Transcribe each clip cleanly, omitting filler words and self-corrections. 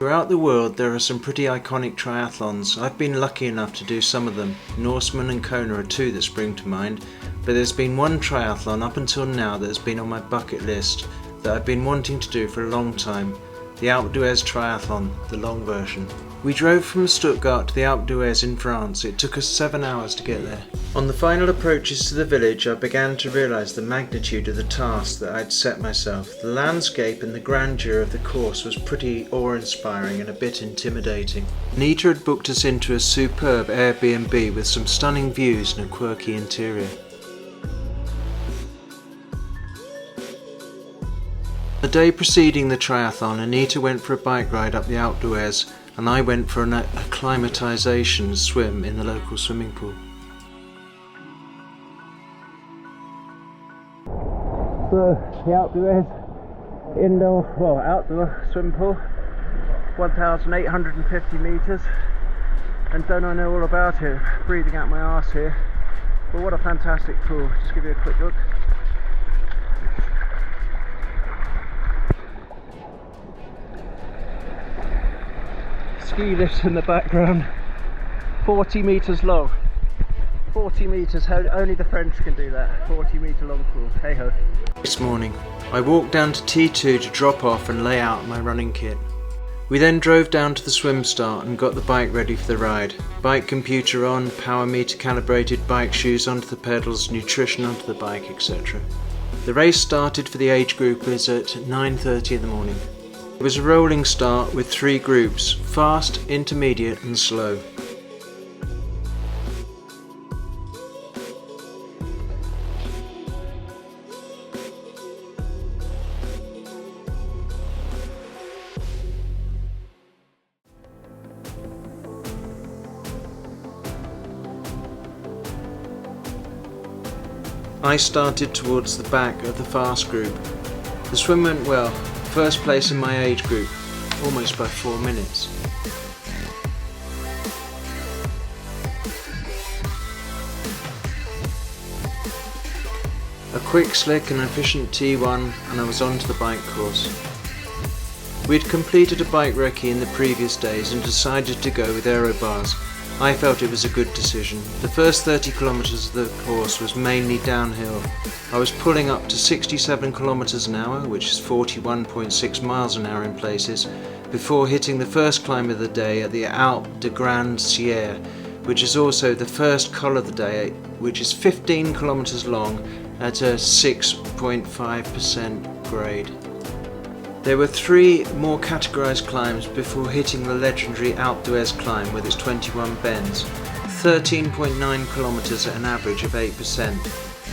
Throughout the world there are some pretty iconic triathlons. I've been lucky enough to do some of them. Norseman and Kona are two that spring to mind, but there's been one triathlon up until now that has been on my bucket list that I've been wanting to do for a long time. The Alpe D'Huez triathlon, the long version. We drove from Stuttgart to the Alpe D'Huez in France. It took us 7 hours to get there. On the final approaches to the village, I began to realise the magnitude of the task that I'd set myself. The landscape and the grandeur of the course was pretty awe-inspiring and a bit intimidating. Nita had booked us into a superb Airbnb with some stunning views and a quirky interior. The day preceding the triathlon, Anita went for a bike ride up the Alpe D'Huez and I went for an acclimatisation swim in the local swimming pool. So, the Alpe D'Huez outdoor swimming pool, 1,850 metres, and don't I know all about it, breathing out my arse here, but what a fantastic pool. Just give you a quick look. Ski lifts in the background, 40 metres long. 40 metres, only the French can do that. 40 metre long pool, hey ho. This morning, I walked down to T2 to drop off and lay out my running kit. We then drove down to the swim start and got the bike ready for the ride. Bike computer on, power meter calibrated, bike shoes onto the pedals, nutrition onto the bike, etc. The race started for the age groupers at 9:30 in the morning. It was a rolling start with 3 groups, fast, intermediate and slow. I started towards the back of the fast group. The swim went well. First place in my age group, almost by 4 minutes. A quick, slick and efficient T1 and I was on to the bike course. We'd completed a bike recce in the previous days and decided to go with aero bars. I felt it was a good decision. The first 30 kilometres of the course was mainly downhill. I was pulling up to 67 kilometres an hour, which is 41.6 miles an hour in places, before hitting the first climb of the day at the Alpe de Grande Sierre, which is also the first col of the day, which is 15 kilometres long at a 6.5% grade. There were 3 more categorised climbs before hitting the legendary Alpe D'Huez climb with its 21 bends, 13.9 kilometres at an average of 8%.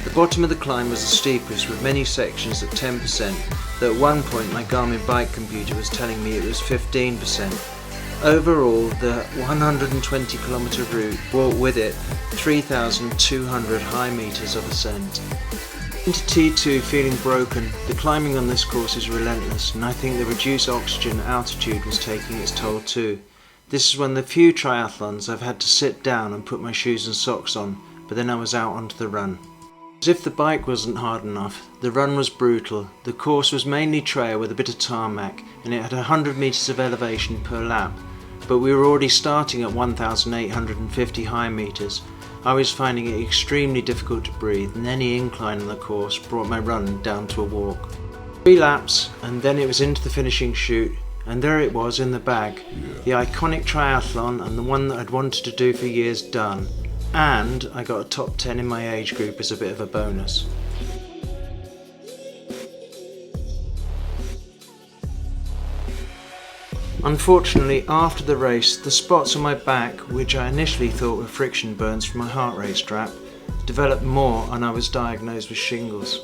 The bottom of the climb was the steepest, with many sections at 10%, though at one point my Garmin bike computer was telling me it was 15%. Overall, the 120 kilometre route brought with it 3,200 high metres of ascent. Into T2 feeling broken. The climbing on this course is relentless and I think the reduced oxygen altitude was taking its toll too. This is one of the few triathlons I've had to sit down and put my shoes and socks on, but then I was out onto the run. As if the bike wasn't hard enough, the run was brutal. The course was mainly trail with a bit of tarmac and it had 100 metres of elevation per lap, but we were already starting at 1,850 high metres. I was finding it extremely difficult to breathe and any incline on the course brought my run down to a walk. 3 laps and then it was into the finishing chute and there it was in the bag. The iconic triathlon and the one that I'd wanted to do for years done. And I got a top 10 in my age group as a bit of a bonus. Unfortunately, after the race, the spots on my back, which I initially thought were friction burns from my heart rate strap, developed more and I was diagnosed with shingles.